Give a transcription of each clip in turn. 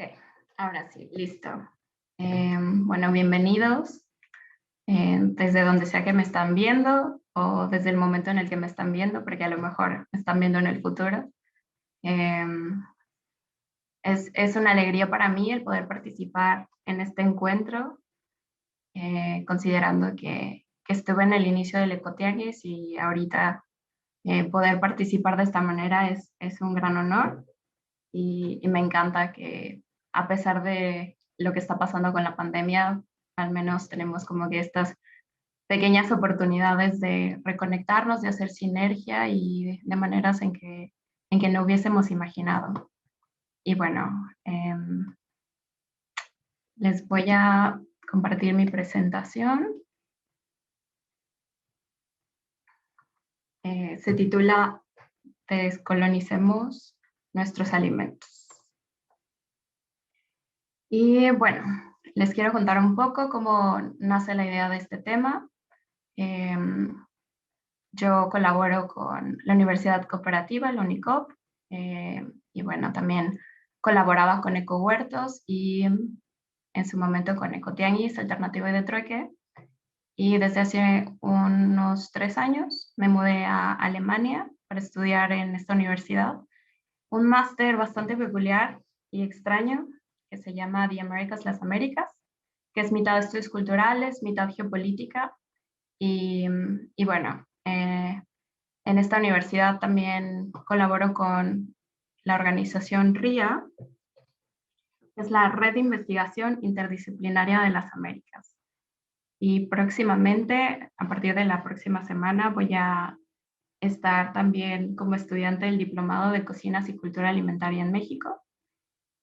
Ok, ahora sí, listo. Bueno, bienvenidos desde donde sea que me están viendo o desde el momento en el que me están viendo, porque a lo mejor me están viendo en el futuro. Em, es una alegría para mí el poder participar en este encuentro, considerando que estuve en el inicio del Ecotianguis y ahorita poder participar de esta manera es un gran honor y me encanta que a pesar de lo que está pasando con la pandemia, al menos tenemos como que estas pequeñas oportunidades de reconectarnos, de hacer sinergia y de maneras en que no hubiésemos imaginado. Y bueno, les voy a compartir mi presentación. Se titula Descolonicemos nuestros alimentos. Y bueno, les quiero contar un poco cómo nace la idea de este tema. Eh, yo colaboro con la Universidad Cooperativa, la UNICOP, y bueno, también colaboraba con Ecohuertos y en su momento con Ecotianguis, Alternativa y de Trueque. Y desde hace unos 3 años me mudé a Alemania para estudiar en esta universidad un máster bastante peculiar y extraño que se llama The Americas, las Américas, que es mitad estudios culturales, mitad geopolítica. Y bueno, en esta universidad también colaboro con la organización RIA, que es la Red de Investigación Interdisciplinaria de las Américas. Y próximamente, a partir de la próxima semana, voy a estar también como estudiante del Diplomado de Cocinas y Cultura Alimentaria en México,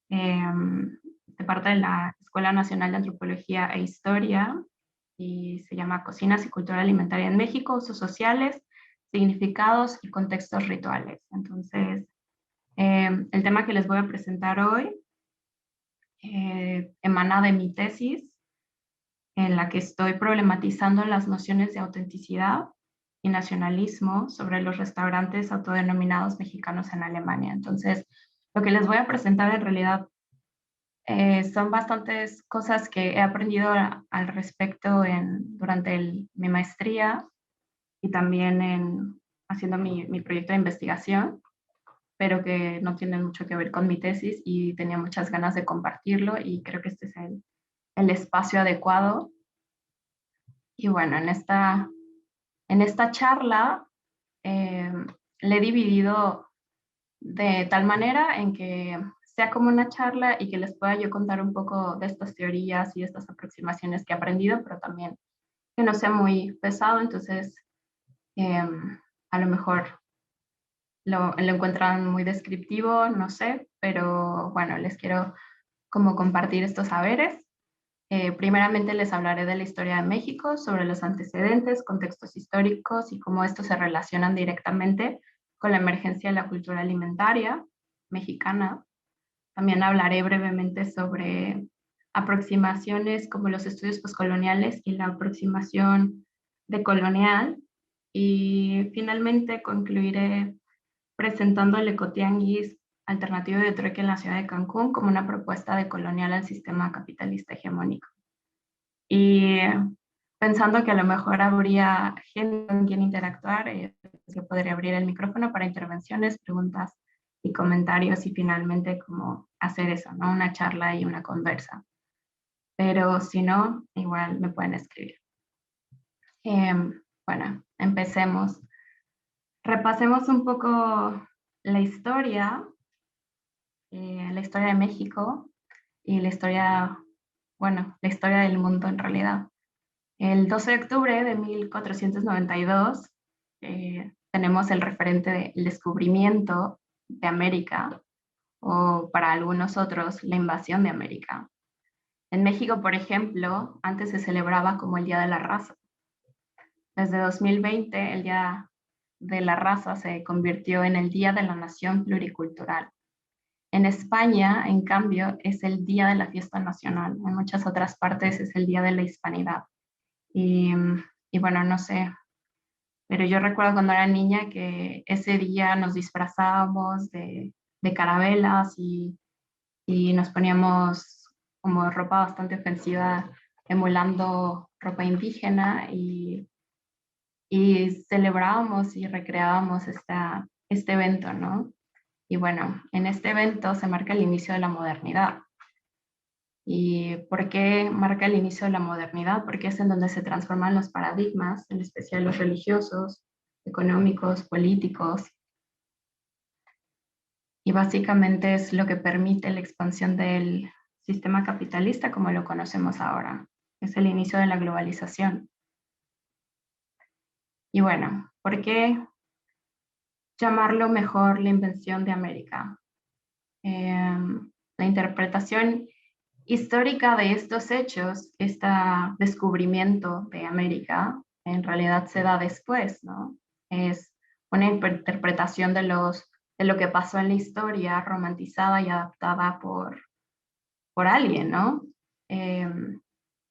de parte de la Escuela Nacional de Antropología e Historia, y se llama Cocinas y Cultura Alimentaria en México, Usos Sociales, Significados y Contextos Rituales. Entonces, el tema que les voy a presentar hoy emana de mi tesis, en la que estoy problematizando las nociones de autenticidad y nacionalismo sobre los restaurantes autodenominados mexicanos en Alemania. Entonces, lo que les voy a presentar en realidad son bastantes cosas que he aprendido al respecto durante mi maestría y también haciendo mi proyecto de investigación, pero que no tienen mucho que ver con mi tesis y tenía muchas ganas de compartirlo y creo que este es el espacio adecuado. Y bueno, en esta charla eh, le he dividido de tal manera en que sea como una charla y que les pueda yo contar un poco de estas teorías y estas aproximaciones que he aprendido, pero también que no sea muy pesado, entonces eh, a lo mejor lo encuentran muy descriptivo, no sé, pero bueno, les quiero como compartir estos saberes. Primeramente les hablaré de la historia de México, sobre los antecedentes, contextos históricos y cómo estos se relacionan directamente con la emergencia de la cultura alimentaria mexicana. También hablaré brevemente sobre aproximaciones como los estudios postcoloniales y la aproximación decolonial. Y finalmente concluiré presentando el ecotianguis alternativo de trueque en la ciudad de Cancún como una propuesta decolonial al sistema capitalista hegemónico. Y pensando que a lo mejor habría gente con quien interactuar, yo podría abrir el micrófono para intervenciones, preguntas y comentarios y finalmente como hacer eso, ¿no? Una charla y una conversa. Pero si no, igual me pueden escribir. Bueno, empecemos. Repasemos un poco la historia de México y la historia del mundo en realidad. El 12 de octubre de 1492 tenemos el referente del descubrimiento de América, o para algunos otros, la invasión de América. En México, por ejemplo, antes se celebraba como el Día de la Raza. Desde 2020, el Día de la Raza se convirtió en el Día de la Nación Pluricultural. En España, en cambio, es el Día de la Fiesta Nacional. En muchas otras partes es el Día de la Hispanidad. Y, y bueno, no sé, pero yo recuerdo cuando era niña que ese día nos disfrazábamos de carabelas y y nos poníamos como ropa bastante ofensiva, emulando ropa indígena y celebrábamos y recreábamos este evento, ¿no? Y bueno, en este evento se marca el inicio de la modernidad. ¿Y por qué marca el inicio de la modernidad? Porque es en donde se transforman los paradigmas, en especial los religiosos, económicos, políticos, y básicamente es lo que permite la expansión del sistema capitalista como lo conocemos ahora. Es el inicio de la globalización. Y bueno, ¿por qué llamarlo mejor la invención de América? La interpretación histórica de estos hechos, este descubrimiento de América, en realidad se da después, ¿no? Es una interpretación de lo que pasó en la historia, romantizada y adaptada por alguien, ¿no? Eh,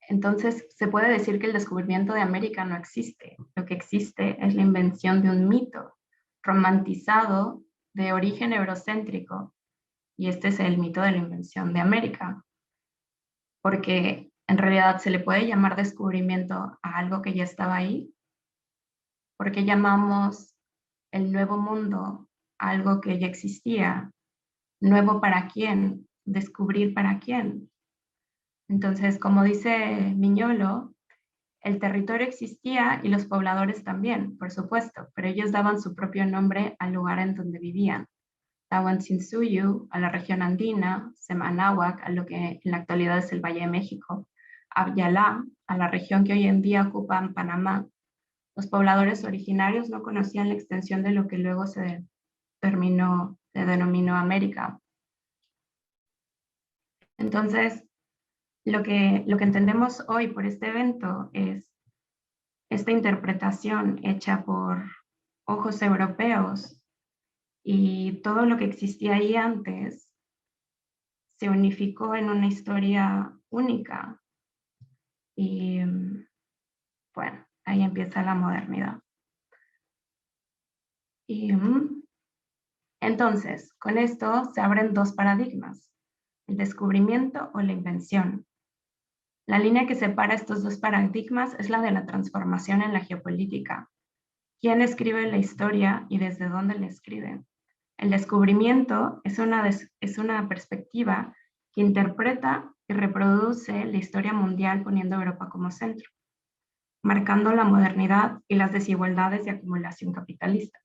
entonces, se puede decir que el descubrimiento de América no existe. Lo que existe es la invención de un mito romantizado de origen eurocéntrico, y este es el mito de la invención de América, porque en realidad se le puede llamar descubrimiento a algo que ya estaba ahí, porque llamamos el nuevo mundo a algo que ya existía, nuevo para quién, descubrir para quién. Entonces, como dice Miñolo, el territorio existía y los pobladores también, por supuesto, pero ellos daban su propio nombre al lugar en donde vivían. Tahuantinsuyo a la región andina, Semanáhuac a lo que en la actualidad es el Valle de México, Abyalá a la región que hoy en día ocupan Panamá. Los pobladores originarios no conocían la extensión de lo que luego se denominó América. Entonces, lo que entendemos hoy por este evento es esta interpretación hecha por ojos europeos, y todo lo que existía ahí antes se unificó en una historia única. Y bueno, ahí empieza la modernidad. Y entonces, con esto se abren dos paradigmas: el descubrimiento o la invención. La línea que separa estos dos paradigmas es la de la transformación en la geopolítica. ¿Quién escribe la historia y desde dónde la escribe? El descubrimiento es una perspectiva que interpreta y reproduce la historia mundial poniendo a Europa como centro, marcando la modernidad y las desigualdades de acumulación capitalista.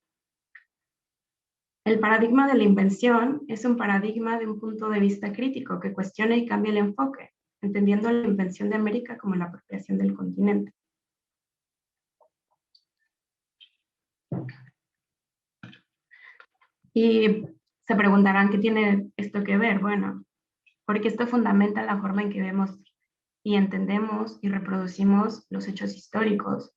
El paradigma de la invención es un paradigma de un punto de vista crítico que cuestiona y cambia el enfoque, entendiendo la invención de América como la apropiación del continente. Y se preguntarán, ¿qué tiene esto que ver? Bueno, porque esto fundamenta la forma en que vemos y entendemos y reproducimos los hechos históricos.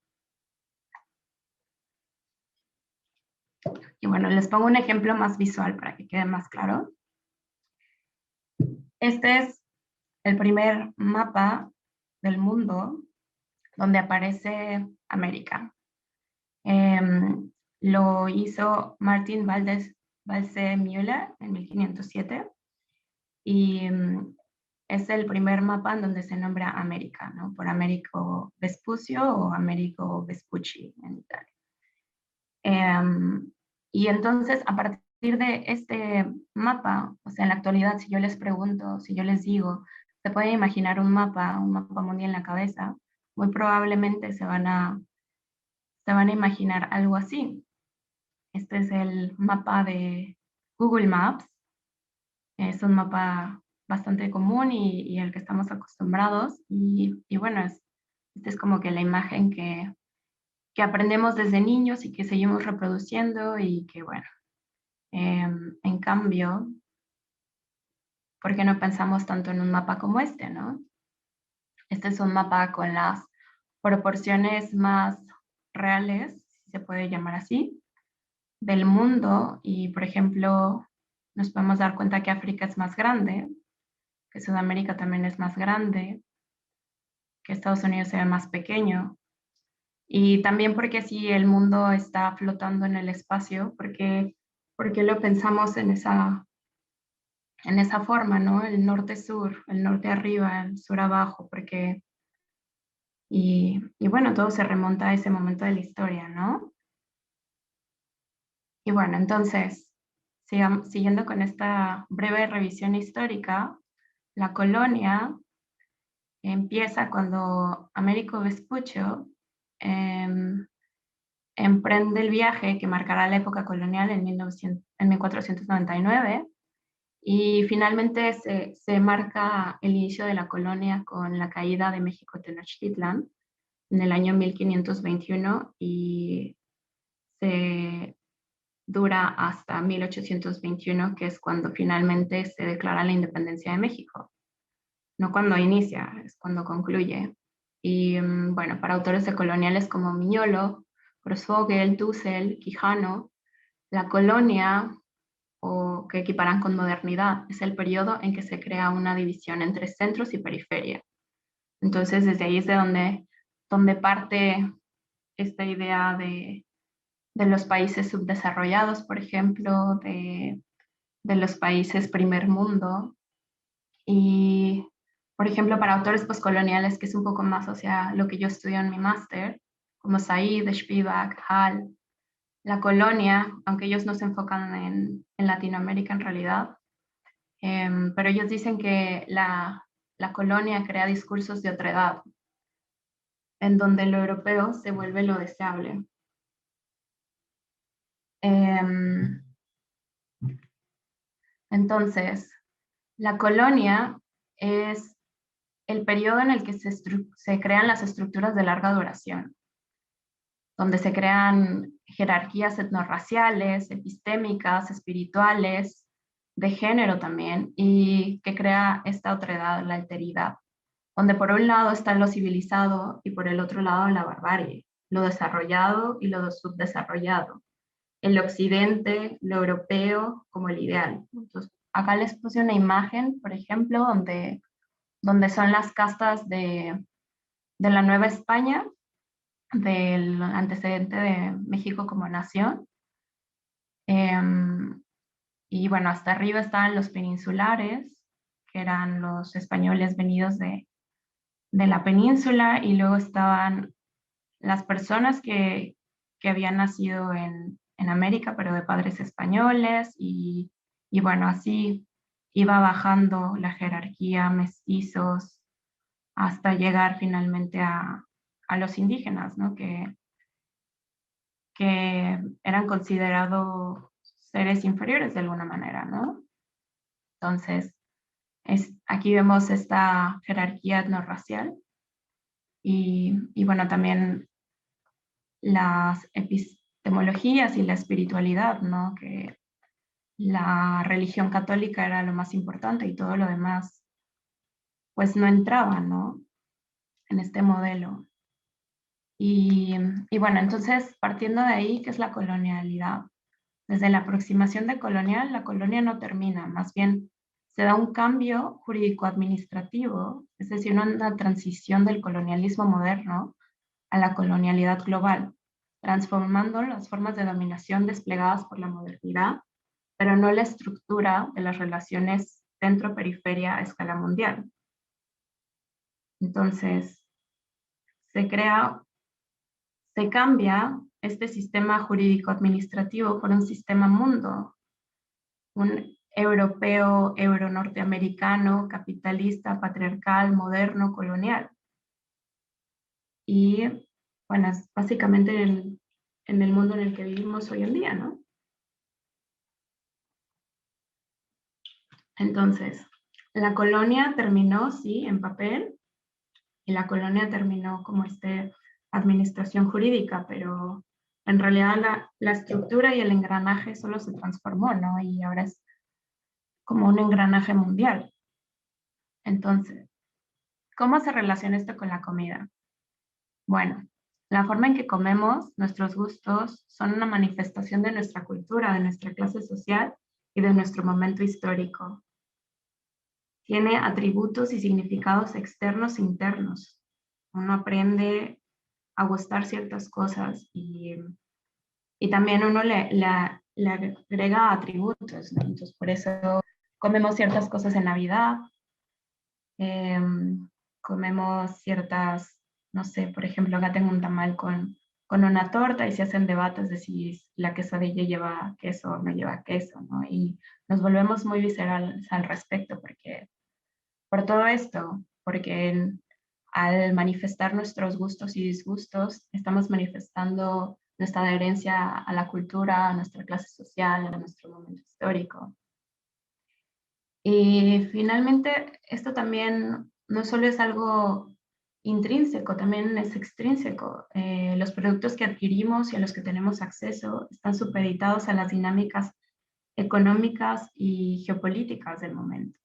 Y bueno, les pongo un ejemplo más visual para que quede más claro. Este es el primer mapa del mundo donde aparece América. Lo hizo Martin Valse-Müller en 1507 y es el primer mapa en donde se nombra América, ¿no? Por Americo Vespucio o Americo Vespucci en Italia. Y entonces, a partir de este mapa, o sea, en la actualidad, si yo les pregunto, si yo les digo, ¿se puede imaginar un mapa mundial en la cabeza? Muy probablemente se van a imaginar algo así. Este es el mapa de Google Maps. Es un mapa bastante común y al que estamos acostumbrados. Y bueno, esta es como que la imagen que aprendemos desde niños y que seguimos reproduciendo y que bueno, en cambio, ¿por qué no pensamos tanto en un mapa como este, no? Este es un mapa con las proporciones más reales, si se puede llamar así, del mundo. Y por ejemplo, nos podemos dar cuenta que África es más grande, que Sudamérica también es más grande, que Estados Unidos se ve más pequeño. Y también porque si el mundo está flotando en el espacio, porque lo pensamos en esa forma, ¿no? El norte-sur, el norte arriba, el sur abajo, porque, y bueno, todo se remonta a ese momento de la historia, ¿no? Y bueno, entonces, siguiendo con esta breve revisión histórica, la colonia empieza cuando Américo Vespuccio em, emprende el viaje que marcará la época colonial en 1499 y finalmente se marca el inicio de la colonia con la caída de México Tenochtitlan en el año 1521 y se dura hasta 1821, que es cuando finalmente se declara la independencia de México. No cuando inicia, es cuando concluye. Y bueno, para autores decoloniales como Miñolo, Grossvogel, Dussel, Quijano, la colonia, o que equiparan con modernidad, es el periodo en que se crea una división entre centros y periferia. Entonces, desde ahí es de donde parte esta idea de los países subdesarrollados, por ejemplo, de los países primer mundo. Y, por ejemplo, para autores postcoloniales, que es un poco más hacia lo que yo estudio en mi máster, como Said, Spivak, Hall, la colonia, aunque ellos no se enfocan en Latinoamérica en realidad, pero ellos dicen que la colonia crea discursos de otredad, en donde lo europeo se vuelve lo deseable. Entonces, la colonia es el periodo en el que se crean las estructuras de larga duración, donde se crean jerarquías etnorraciales, epistémicas, espirituales, de género también, y que crea esta otredad, la alteridad, donde por un lado está lo civilizado y por el otro lado la barbarie, lo desarrollado y lo subdesarrollado, el occidente, lo europeo como el ideal. Entonces, acá les puse una imagen, por ejemplo, donde son las castas de la Nueva España, del antecedente de México como nación. Y bueno, hasta arriba estaban los peninsulares, que eran los españoles venidos de la península, y luego estaban las personas que habían nacido en América, pero de padres españoles, y bueno, así iba bajando la jerarquía, mestizos, hasta llegar finalmente a los indígenas, ¿no? Que eran considerados seres inferiores de alguna manera, ¿no? Entonces, aquí vemos esta jerarquía etnorracial y bueno, también las epistemologías y la espiritualidad, ¿no? Que la religión católica era lo más importante y todo lo demás, pues no entraba, ¿no? En este modelo. Y bueno, entonces, partiendo de ahí, ¿qué es la colonialidad? Desde la aproximación de colonial, la colonia no termina, más bien se da un cambio jurídico-administrativo, es decir, una transición del colonialismo moderno a la colonialidad global, transformando las formas de dominación desplegadas por la modernidad, pero no la estructura de las relaciones centro-periferia a escala mundial. Entonces, se cambia este sistema jurídico-administrativo por un sistema mundo, un europeo, euro-norteamericano, capitalista, patriarcal, moderno, colonial. Y bueno, es básicamente en el mundo en el que vivimos hoy en día, ¿no? Entonces, la colonia terminó, sí, en papel, y la colonia terminó como administración jurídica, pero en realidad la estructura y el engranaje solo se transformó, ¿no? Y ahora es como un engranaje mundial. Entonces, ¿cómo se relaciona esto con la comida? Bueno, la forma en que comemos, nuestros gustos, son una manifestación de nuestra cultura, de nuestra clase social y de nuestro momento histórico. Tiene atributos y significados externos e internos. Uno aprende a gustar ciertas cosas y también uno le agrega atributos, ¿no? Entonces, por eso comemos ciertas cosas en Navidad, comemos ciertas, no sé, por ejemplo, acá tengo un tamal con una torta y se hacen debates de si la quesadilla lleva queso o no lleva queso, ¿no? Y nos volvemos muy viscerales al respecto porque, por todo esto, porque al manifestar nuestros gustos y disgustos, estamos manifestando nuestra adherencia a la cultura, a nuestra clase social, a nuestro momento histórico. Y finalmente, esto también no solo es algo intrínseco, también es extrínseco. Los productos que adquirimos y a los que tenemos acceso están supeditados a las dinámicas económicas y geopolíticas del momento.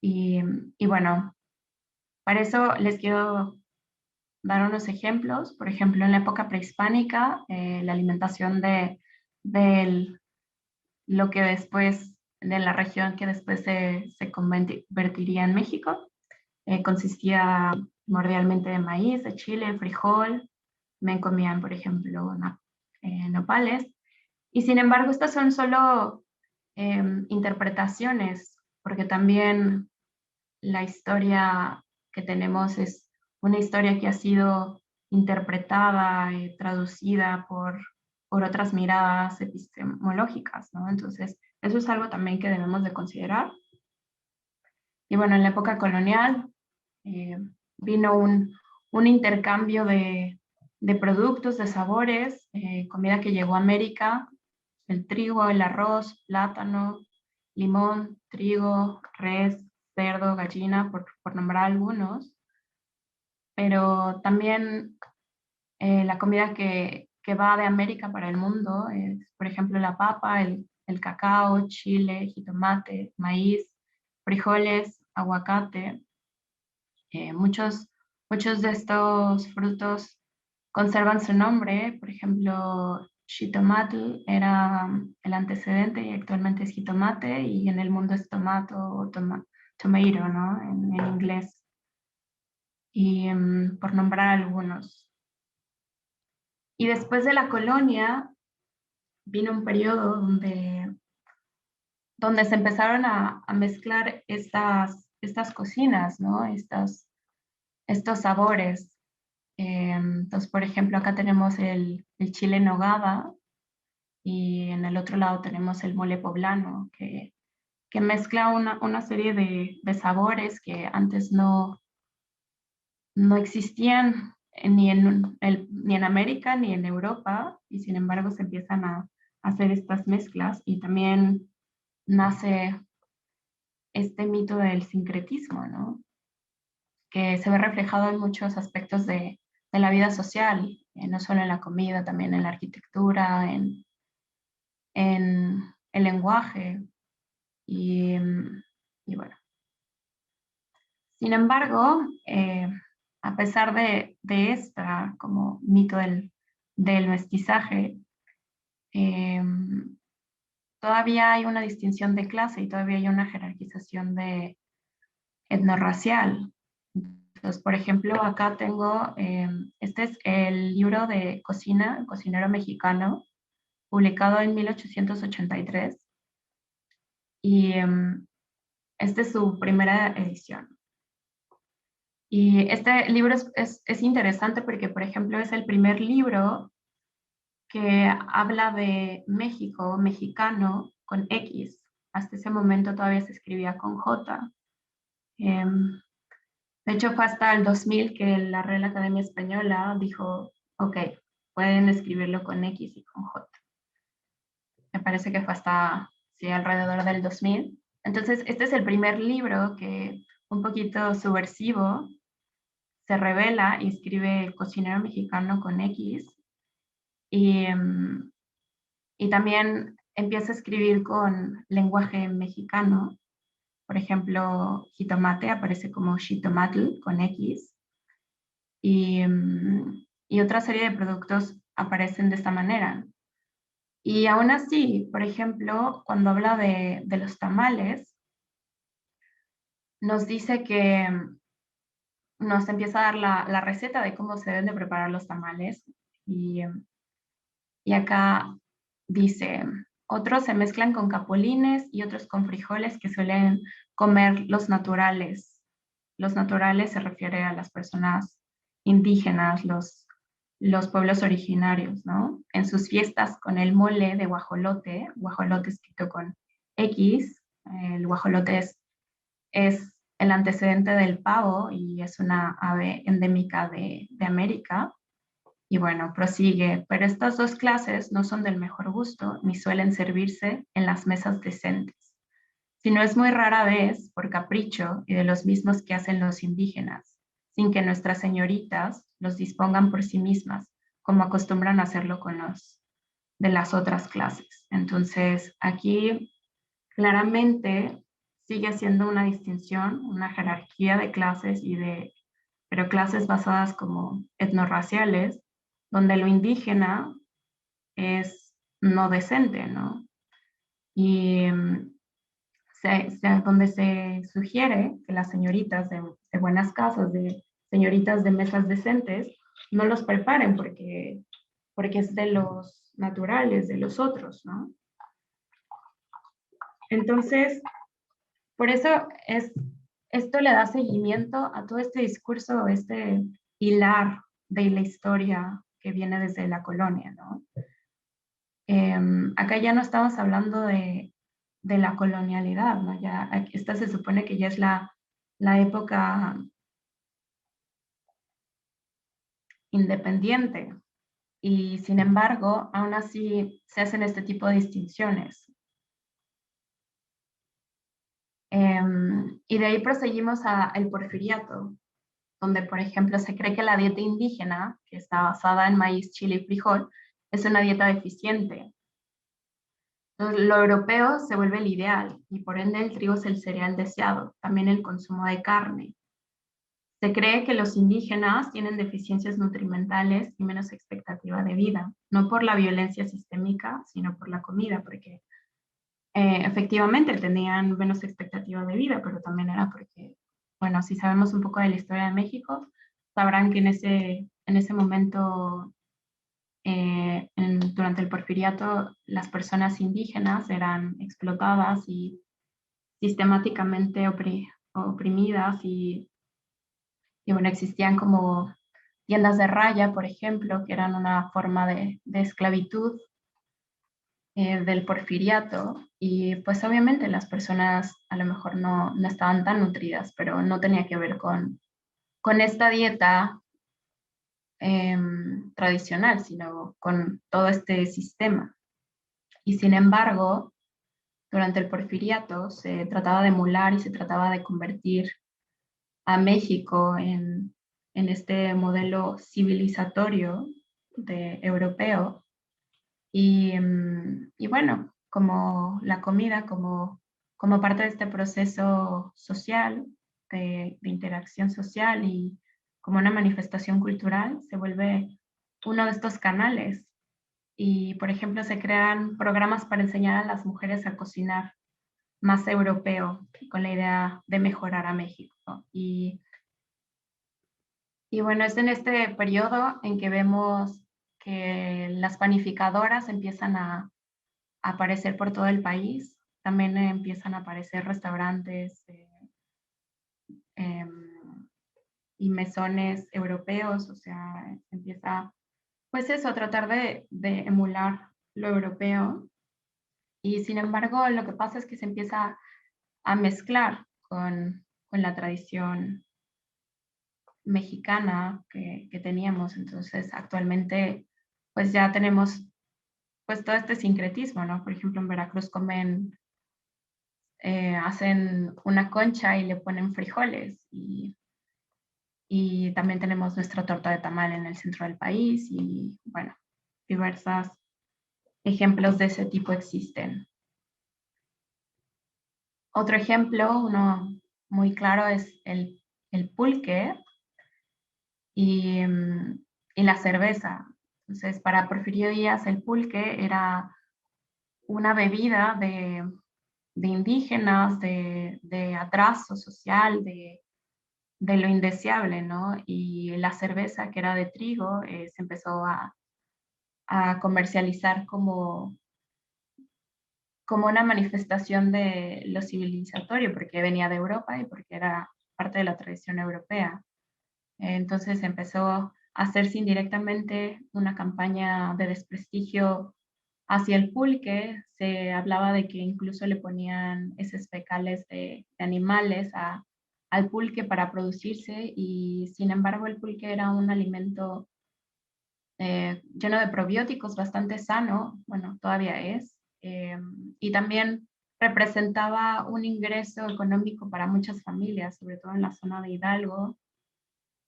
Y, y bueno, para eso les quiero dar unos ejemplos. Por ejemplo, en la época prehispánica, la alimentación de lo que después, de la región que después se convertiría en México, consistía primordialmente de maíz, de chile, frijol, me comían, por ejemplo, nopales. Y sin embargo, estas son solo interpretaciones, porque también la historia que tenemos es una historia que ha sido interpretada y traducida por otras miradas epistemológicas, ¿no? Entonces, eso es algo también que debemos de considerar. Y bueno, en la época colonial eh, vino un intercambio de productos, de sabores, comida que llegó a América, el trigo, el arroz, plátano, limón, trigo, res, cerdo, gallina, por nombrar algunos, pero también la comida que va de América para el mundo es, por ejemplo, la papa, el cacao, chile, jitomate, maíz, frijoles, aguacate. Muchos de estos frutos conservan su nombre, por ejemplo, Xitomatl era el antecedente y actualmente es jitomate y en el mundo es tomato o tomato, ¿no? En inglés. Y por nombrar algunos. Y después de la colonia vino un periodo donde se empezaron a mezclar estas cocinas, ¿no? Estos sabores. Entonces, por ejemplo, acá tenemos el chile en nogada y en el otro lado tenemos el mole poblano, que mezcla una serie de sabores que antes no existían ni en América ni en Europa, y sin embargo se empiezan a hacer estas mezclas y también nace este mito del sincretismo, ¿no? Que se ve reflejado en muchos aspectos de la vida social, no solo en la comida, también en la arquitectura, en el lenguaje y, y bueno. Sin embargo, a pesar de esta como mito del mestizaje, eh, todavía hay una distinción de clase y todavía hay una jerarquización de etnorracial. Entonces, por ejemplo, acá tengo, este es el libro de cocina, el cocinero mexicano, publicado en 1883, y esta es su primera edición. Y este libro es interesante porque, por ejemplo, es el primer libro que habla de México, mexicano, con X. Hasta ese momento todavía se escribía con J. De hecho, fue hasta el 2000 que la Real Academia Española dijo, ok, pueden escribirlo con X y con J. Me parece que fue hasta, sí, alrededor del 2000. Entonces, este es el primer libro que, un poquito subversivo, se revela y escribe cocinero mexicano con X. Y, y también empieza a escribir con lenguaje mexicano. Por ejemplo, jitomate aparece como xitomatl con X. Y, y otra serie de productos aparecen de esta manera. Y aún así, por ejemplo, cuando habla de los tamales, nos dice que nos empieza a dar la receta de cómo se deben de preparar los tamales. Y acá dice, Otros se mezclan con capulines y otros con frijoles que suelen comer los naturales. Los naturales se refiere a las personas indígenas, los pueblos originarios, ¿no? En sus fiestas con el mole de guajolote escrito con X. El guajolote es el antecedente del pavo y es una ave endémica de América. Y bueno, prosigue, pero estas dos clases no son del mejor gusto ni suelen servirse en las mesas decentes, sino es muy rara vez por capricho y de los mismos que hacen los indígenas, sin que nuestras señoritas los dispongan por sí mismas, como acostumbran a hacerlo con los de las otras clases. Entonces, aquí claramente sigue siendo una distinción, una jerarquía de clases pero clases basadas como etnorraciales, donde lo indígena es no decente, ¿no? Y donde se sugiere que las señoritas de buenas casas, de señoritas de mesas decentes, no los preparen porque es de los naturales, de los otros, ¿no? Entonces, por eso esto le da seguimiento a todo este discurso, este hilar de la historia que viene desde la colonia, ¿no? Acá ya no estamos hablando de la colonialidad, ¿no? Ya, esta se supone que ya es la época independiente y sin embargo, aún así se hacen este tipo de distinciones. Y de ahí proseguimos al porfiriato, donde, por ejemplo, se cree que la dieta indígena, que está basada en maíz, chile y frijol, es una dieta deficiente. Entonces, lo europeo se vuelve el ideal y por ende el trigo es el cereal deseado, también el consumo de carne. Se cree que los indígenas tienen deficiencias nutrimentales y menos expectativa de vida, no por la violencia sistémica, sino por la comida, porque efectivamente tenían menos expectativa de vida, pero también era porque, bueno, si sabemos un poco de la historia de México, sabrán que en ese momento, durante el porfiriato, las personas indígenas eran explotadas y sistemáticamente oprimidas y bueno, existían como tiendas de raya, por ejemplo, que eran una forma de esclavitud del porfiriato y pues obviamente las personas a lo mejor no estaban tan nutridas, pero no tenía que ver con esta dieta tradicional, sino con todo este sistema. Y sin embargo, durante el porfiriato se trataba de emular y se trataba de convertir a México en este modelo civilizatorio europeo. Y bueno, como la comida, como parte de este proceso social, de interacción social y como una manifestación cultural, se vuelve uno de estos canales. Y, por ejemplo, se crean programas para enseñar a las mujeres a cocinar más europeo, con la idea de mejorar a México. Y bueno, es en este periodo en que vemos que las panificadoras empiezan a aparecer por todo el país. También empiezan a aparecer restaurantes y mesones europeos, o sea, empieza, pues eso, a tratar de emular lo europeo. Y sin embargo, lo que pasa es que se empieza a mezclar con la tradición mexicana que teníamos. Entonces, actualmente, pues ya tenemos pues todo este sincretismo, ¿no? Por ejemplo, en Veracruz hacen una concha y le ponen frijoles y también tenemos nuestra torta de tamal en el centro del país y bueno, diversos ejemplos de ese tipo existen. Otro ejemplo, uno muy claro, es el pulque y, y la cerveza. Entonces, para Porfirio Díaz, el pulque era una bebida de indígenas, de atraso social, de lo indeseable, ¿no? Y la cerveza, que era de trigo, se empezó a comercializar como una manifestación de lo civilizatorio, porque venía de Europa y porque era parte de la tradición europea. Entonces empezó a hacerse indirectamente una campaña de desprestigio hacia el pulque. Se hablaba de que incluso le ponían heces fecales de animales al pulque para producirse, y sin embargo el pulque era un alimento lleno de probióticos, bastante sano, bueno, todavía es, y también representaba un ingreso económico para muchas familias, sobre todo en la zona de Hidalgo,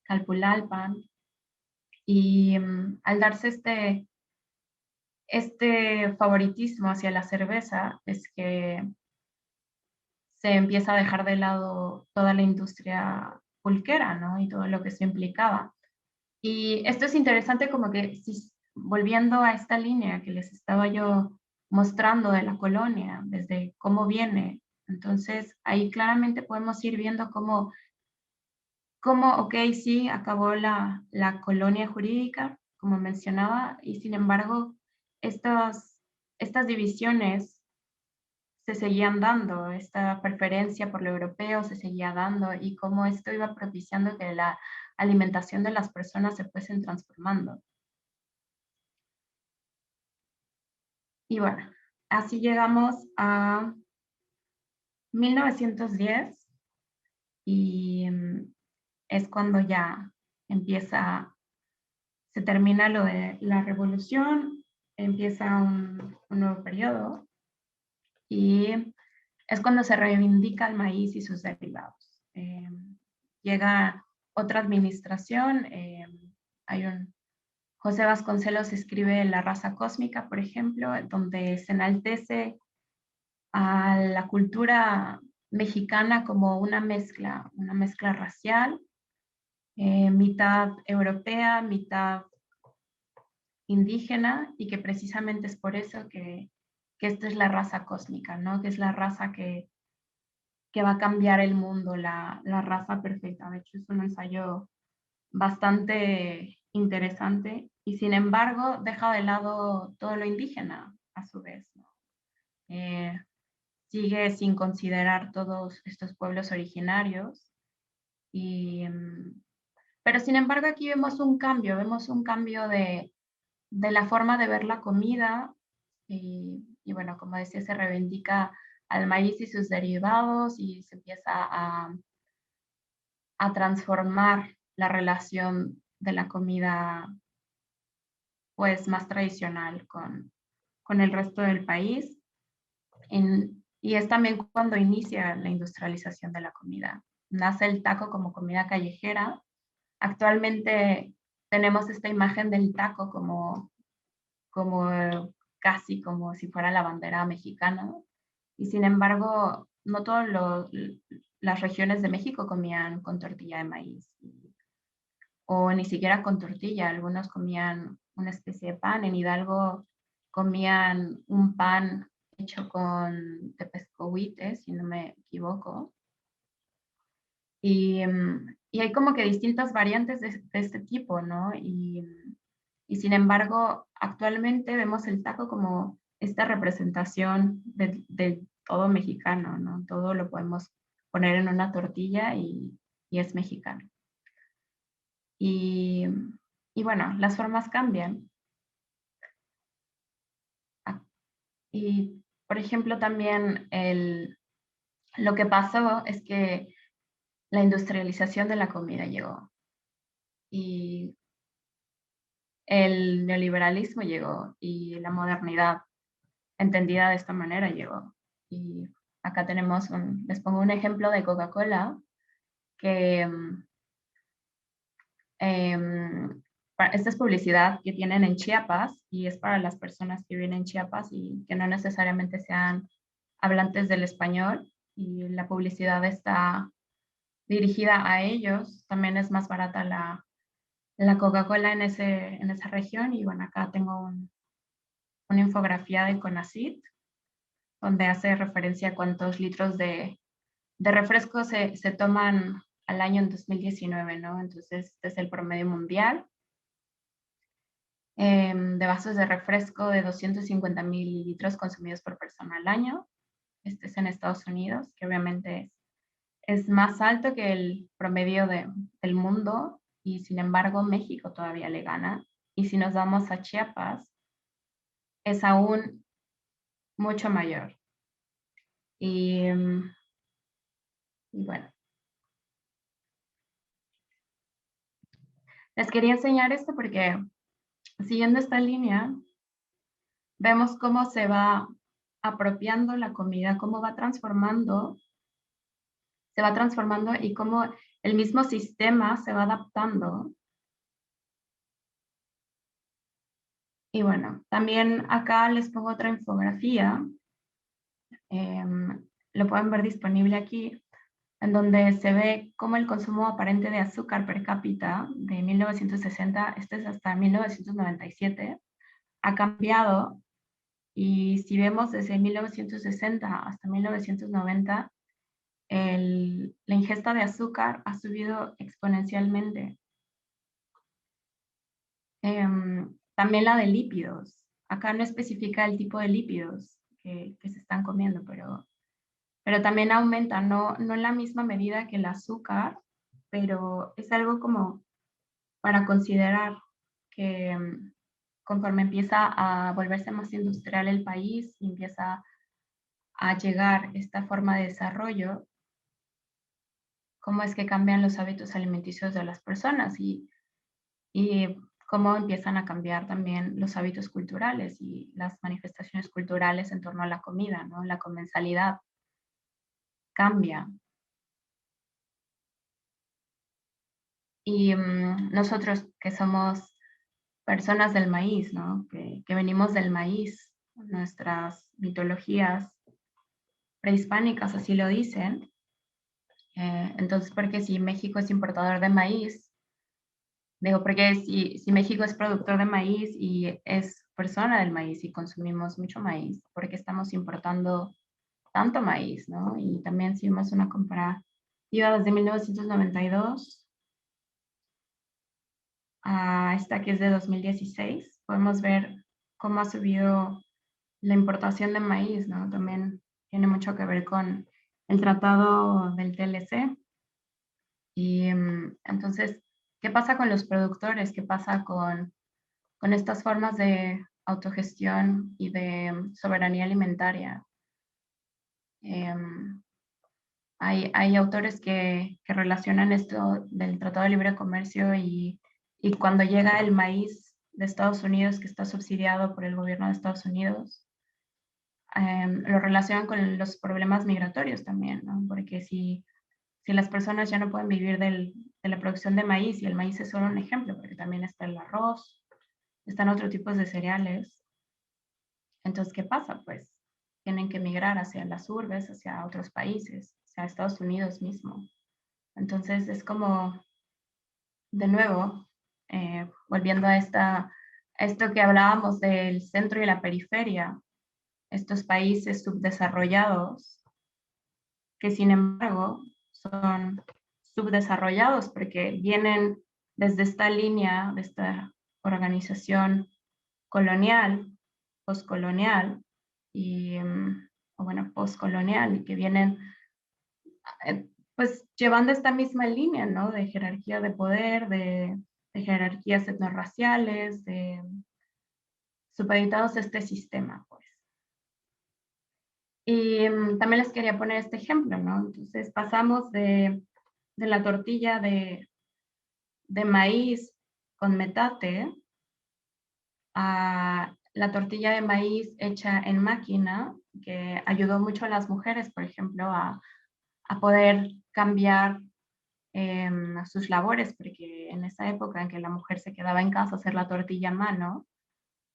Calpulalpan, y al darse este favoritismo hacia la cerveza es que se empieza a dejar de lado toda la industria pulquera, ¿no? Y todo lo que eso implicaba. Y esto es interesante, como que si, volviendo a esta línea que les estaba yo mostrando de la colonia, desde cómo viene. Entonces, ahí claramente podemos ir viendo cómo ok, sí, acabó la colonia jurídica, como mencionaba, y sin embargo, estas divisiones se seguían dando, esta preferencia por lo europeo se seguía dando, y cómo esto iba propiciando que la alimentación de las personas se fuesen transformando. Y bueno, así llegamos a 1910, y es cuando ya se termina lo de la revolución, empieza un nuevo periodo, y es cuando se reivindica el maíz y sus derivados. Llega otra administración, hay José Vasconcelos escribe La raza cósmica, por ejemplo, donde se enaltece a la cultura mexicana como una mezcla racial, mitad europea, mitad indígena, y que precisamente es por eso que esta es la raza cósmica, ¿no? Que es la raza que va a cambiar el mundo, la raza perfecta. De hecho, es un ensayo bastante interesante, y sin embargo deja de lado todo lo indígena a su vez, ¿no? Eh, Sigue sin considerar todos estos pueblos originarios, y, pero sin embargo aquí vemos un cambio de la forma de ver la comida, y bueno, como decía, se reivindica al maíz y sus derivados, y se empieza a transformar la relación de la comida pues más tradicional con el resto del país. Y es también cuando inicia la industrialización de la comida. Nace el taco como comida callejera. Actualmente tenemos esta imagen del taco como casi como si fuera la bandera mexicana, y sin embargo no todas las regiones de México comían con tortilla de maíz, o ni siquiera con tortilla. Algunos comían una especie de pan. En Hidalgo comían un pan hecho con tepescohuite, si no me equivoco. Y hay como que distintas variantes de este tipo, ¿no? Y sin embargo, actualmente vemos el taco como esta representación de todo mexicano, ¿no? Todo lo podemos poner en una tortilla y es mexicano. Y, y bueno, las formas cambian. Y, por ejemplo, también lo que pasó es que la industrialización de la comida llegó, y el neoliberalismo llegó, y la modernidad entendida de esta manera llegó. Y acá les pongo un ejemplo de Coca-Cola, que esta es publicidad que tienen en Chiapas, y es para las personas que viven en Chiapas y que no necesariamente sean hablantes del español, y la publicidad está dirigida a ellos. También es más barata la Coca-Cola en esa región. Y bueno, acá tengo una infografía de CONACYT, donde hace referencia a cuántos litros de refresco se toman al año en 2019, ¿no? Entonces, este es el promedio mundial. de vasos de refresco de 250 mililitros consumidos por persona al año. Este es en Estados Unidos, que obviamente es más alto que el promedio del mundo, y sin embargo México todavía le gana. Y si nos vamos a Chiapas, es aún mucho mayor. Y, y bueno, les quería enseñar esto porque siguiendo esta línea, vemos cómo se va apropiando la comida, cómo se va transformando y cómo el mismo sistema se va adaptando. Y bueno, también acá les pongo otra infografía, lo pueden ver disponible aquí, en donde se ve cómo el consumo aparente de azúcar per cápita de 1960, este es hasta 1997, ha cambiado. Y si vemos desde 1960 hasta 1990, la ingesta de azúcar ha subido exponencialmente. También la de lípidos. Acá no especifica el tipo de lípidos que se están comiendo, pero también aumenta, no en la misma medida que el azúcar, pero es algo como para considerar que conforme empieza a volverse más industrial el país y empieza a llegar esta forma de desarrollo, cómo es que cambian los hábitos alimenticios de las personas y cómo empiezan a cambiar también los hábitos culturales y las manifestaciones culturales en torno a la comida, ¿no? La comensalidad cambia. Y nosotros que somos personas del maíz, ¿no? Que venimos del maíz, nuestras mitologías prehispánicas así lo dicen. Entonces, porque si México es importador de maíz, digo, porque si México es productor de maíz y es persona del maíz y consumimos mucho maíz, ¿por qué estamos importando tanto maíz, no? Y también si vemos una comparativa desde 1992 a esta que es de 2016, podemos ver cómo ha subido la importación de maíz, ¿no? También tiene mucho que ver con el tratado del TLC. Y entonces, ¿qué pasa con los productores? ¿Qué pasa con estas formas de autogestión y de soberanía alimentaria? Em, hay autores que relacionan esto del Tratado de Libre Comercio y cuando llega el maíz de Estados Unidos, que está subsidiado por el gobierno de Estados Unidos, lo relacionan con los problemas migratorios también, ¿no? Porque si las personas ya no pueden vivir de la producción de maíz, y el maíz es solo un ejemplo, porque también está el arroz, están otros tipos de cereales, entonces, ¿qué pasa? Pues tienen que migrar hacia las urbes, hacia otros países, hacia Estados Unidos mismo. Entonces, es como, de nuevo, volviendo a esto que hablábamos del centro y la periferia, estos países subdesarrollados, que sin embargo son subdesarrollados porque vienen desde esta línea, de esta organización colonial, postcolonial y, o bueno, postcolonial, y que vienen pues llevando esta misma línea, ¿no? De jerarquía de poder, de jerarquías etnorraciales, supeditados a este sistema, pues. Y también les quería poner este ejemplo, ¿no? Entonces pasamos de la tortilla de maíz con metate a la tortilla de maíz hecha en máquina, que ayudó mucho a las mujeres, por ejemplo, a poder cambiar sus labores, porque en esa época en que la mujer se quedaba en casa a hacer la tortilla a mano,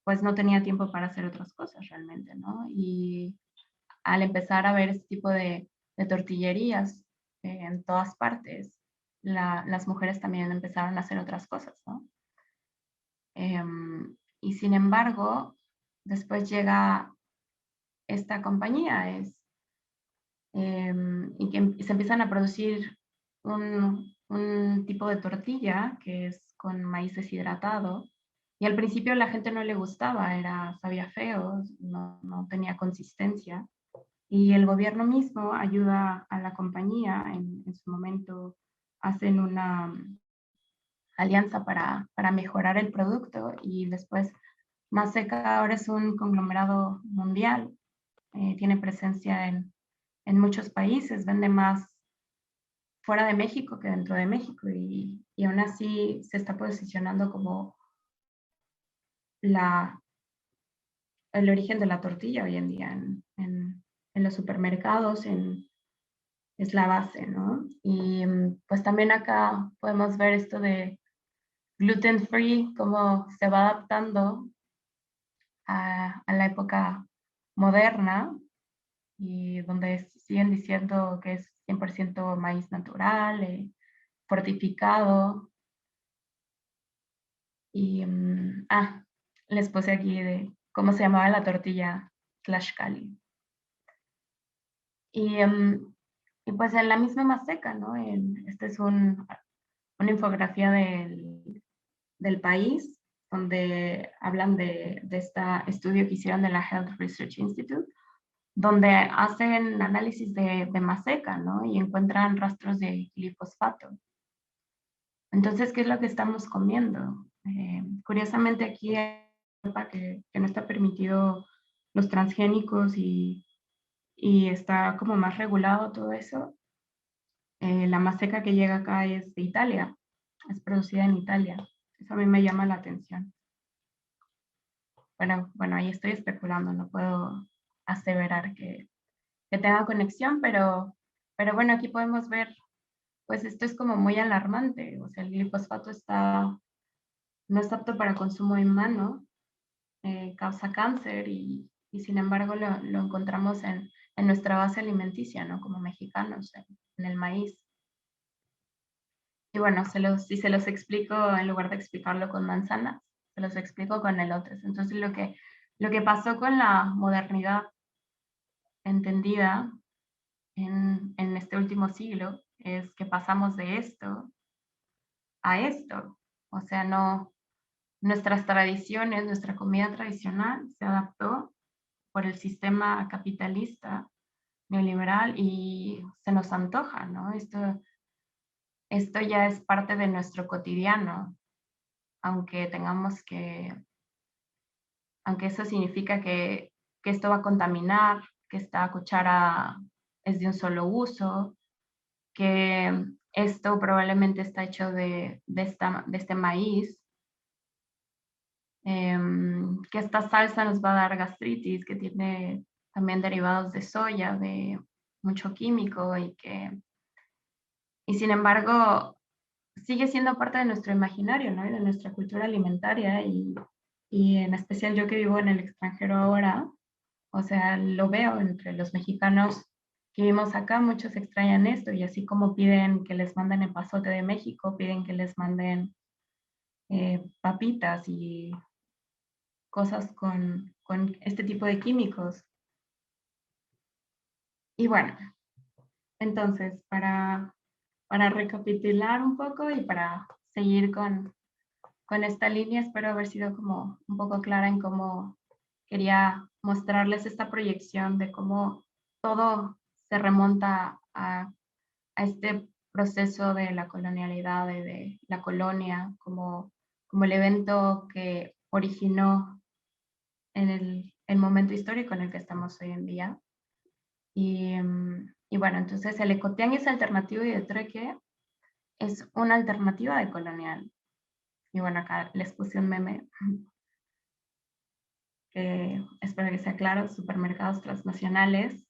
pues no tenía tiempo para hacer otras cosas realmente, ¿no? Y al empezar a ver este tipo de tortillerías en todas partes, las mujeres también empezaron a hacer otras cosas, ¿no? Y sin embargo, después llega esta compañía y que se empiezan a producir un tipo de tortilla que es con maíz deshidratado, Y al principio la gente no le gustaba, sabía feo, no tenía consistencia. Y el gobierno mismo ayuda a la compañía, en su momento hacen una alianza para mejorar el producto y después Maseca ahora es un conglomerado mundial, tiene presencia en muchos países, vende más fuera de México que dentro de México y aún así se está posicionando como la, el origen de la tortilla hoy en día en los supermercados, es la base, ¿no? Y pues también acá podemos ver esto de gluten free, cómo se va adaptando a la época moderna y donde siguen diciendo que es 100% maíz natural, fortificado. Y, les puse aquí de cómo se llamaba la tortilla Tlaxcali. Y, y pues en la misma Maseca, ¿no? Este es una infografía del país, donde hablan de este estudio que hicieron de la Health Research Institute, donde hacen análisis de Maseca, ¿no? Y encuentran rastros de glifosfato. Entonces, ¿qué es lo que estamos comiendo? Curiosamente aquí en Europa que no está permitido los transgénicos y está como más regulado todo eso, la maseca que llega acá es de Italia, es producida en Italia. Eso a mí me llama la atención. Bueno, ahí estoy especulando, no puedo aseverar que tenga conexión, pero bueno, aquí podemos ver, pues esto es como muy alarmante, o sea, el glifosato no es apto para consumo humano, causa cáncer y sin embargo lo encontramos en nuestra base alimenticia, ¿no? Como mexicanos, en el maíz. Y bueno, si se los explico, en lugar de explicarlo con manzanas, se los explico con elotes. Entonces lo que pasó con la modernidad entendida en este último siglo es que pasamos de esto a esto. O sea, no, nuestras tradiciones, nuestra comida tradicional se adaptó por el sistema capitalista neoliberal y se nos antoja, ¿no? Esto ya es parte de nuestro cotidiano, aunque aunque eso significa que esto va a contaminar, que esta cuchara es de un solo uso, que esto probablemente está hecho de este maíz, que esta salsa nos va a dar gastritis, que tiene también derivados de soya, de mucho químico y sin embargo sigue siendo parte de nuestro imaginario, ¿no? Y de nuestra cultura alimentaria y en especial yo que vivo en el extranjero ahora, o sea, lo veo entre los mexicanos que vivimos acá, muchos extrañan esto y así como piden que les manden epazote de México, piden que les manden papitas y cosas con este tipo de químicos. Y bueno, entonces, para recapitular un poco y para seguir con esta línea, espero haber sido como un poco clara en cómo quería mostrarles esta proyección de cómo todo se remonta a este proceso de la colonialidad, de la colonia, como el evento que originó en el momento histórico en el que estamos hoy en día. Y bueno, entonces el ecotianguis alternativo y de trueque es una alternativa de colonial. Y bueno, acá les puse un meme que espero que sea claro, supermercados transnacionales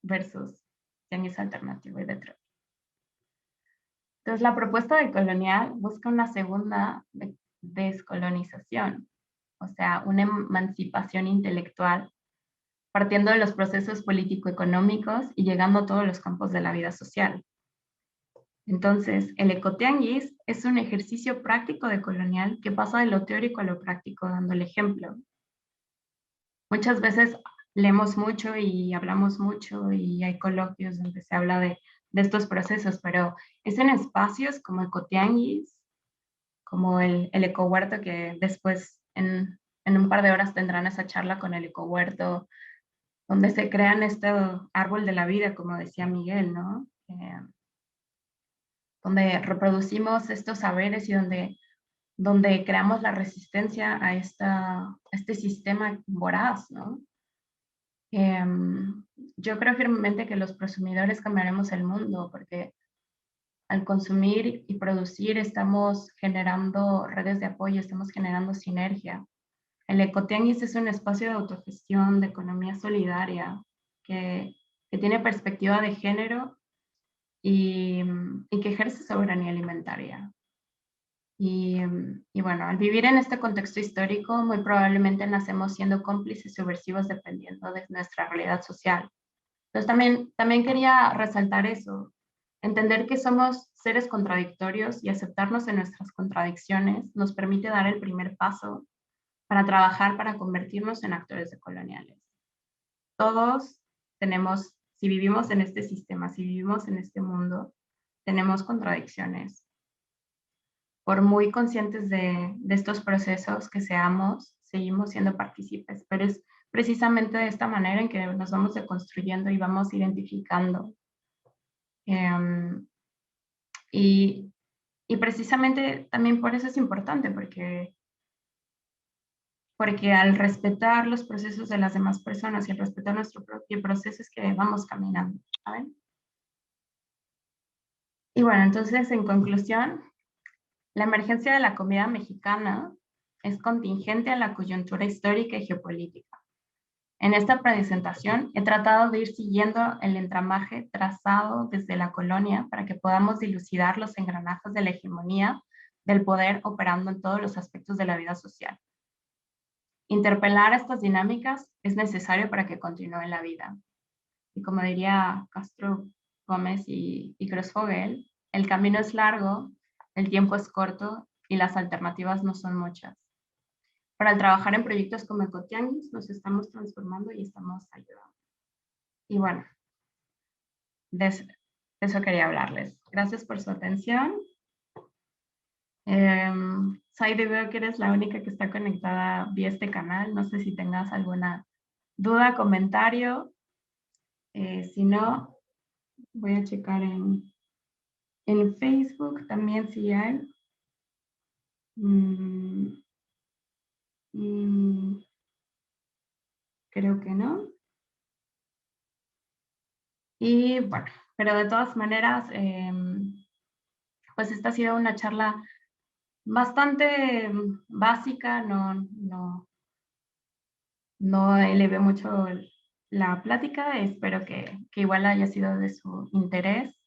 versus tianguis alternativo y de trueque. Entonces la propuesta de colonial busca una segunda descolonización, o sea, una emancipación intelectual partiendo de los procesos político-económicos y llegando a todos los campos de la vida social. Entonces, el ecotianguis es un ejercicio práctico de colonial que pasa de lo teórico a lo práctico, dando el ejemplo. Muchas veces leemos mucho y hablamos mucho y hay coloquios donde se habla de estos procesos, pero es en espacios como ecotianguis, como el ecohuerto que después en un par de horas tendrán esa charla con el ecohuerto, donde se crean este árbol de la vida, como decía Miguel, ¿no? Donde reproducimos estos saberes y donde creamos la resistencia a este sistema voraz, ¿no? Yo creo firmemente que los prosumidores cambiaremos el mundo, porque al consumir y producir estamos generando redes de apoyo, estamos generando sinergia. El Ecotianguis es un espacio de autogestión, de economía solidaria, que tiene perspectiva de género y que ejerce soberanía alimentaria. Y bueno, al vivir en este contexto histórico, muy probablemente nacemos siendo cómplices subversivos dependiendo de nuestra realidad social. Entonces también quería resaltar eso, entender que somos seres contradictorios y aceptarnos en nuestras contradicciones nos permite dar el primer paso para trabajar para convertirnos en actores decoloniales. Todos tenemos, si vivimos en este sistema, si vivimos en este mundo, tenemos contradicciones. Por muy conscientes de estos procesos que seamos, seguimos siendo partícipes, pero es precisamente de esta manera en que nos vamos deconstruyendo y vamos identificando. Y precisamente también por eso es importante, porque al respetar los procesos de las demás personas y al respetar nuestro propio proceso es que vamos caminando, ¿saben? Y bueno, entonces en conclusión, la emergencia de la comida mexicana es contingente a la coyuntura histórica y geopolítica. En esta presentación he tratado de ir siguiendo el entramaje trazado desde la colonia para que podamos dilucidar los engranajes de la hegemonía del poder operando en todos los aspectos de la vida social. Interpelar estas dinámicas es necesario para que continúe la vida. Y como diría Castro Gómez y Grossfogel, el camino es largo, el tiempo es corto y las alternativas no son muchas. Pero al trabajar en proyectos como Ecotianguis nos estamos transformando y estamos ayudando. Y bueno, de eso quería hablarles. Gracias por su atención. Saide, veo que eres la única que está conectada vía este canal. No sé si tengas alguna duda, comentario. Si no, voy a checar en Facebook también si hay. Creo que no. Y bueno, pero de todas maneras, pues esta ha sido una charla bastante básica, no elevé mucho la plática, espero que igual haya sido de su interés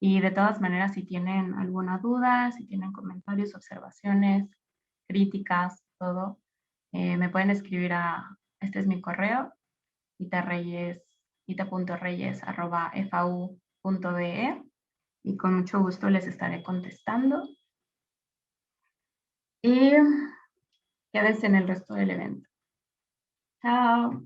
y de todas maneras si tienen alguna duda, si tienen comentarios, observaciones, críticas, todo, me pueden escribir este es mi correo, ita.reyes@fau.de y con mucho gusto les estaré contestando. Y quédense en el resto del evento. Chao.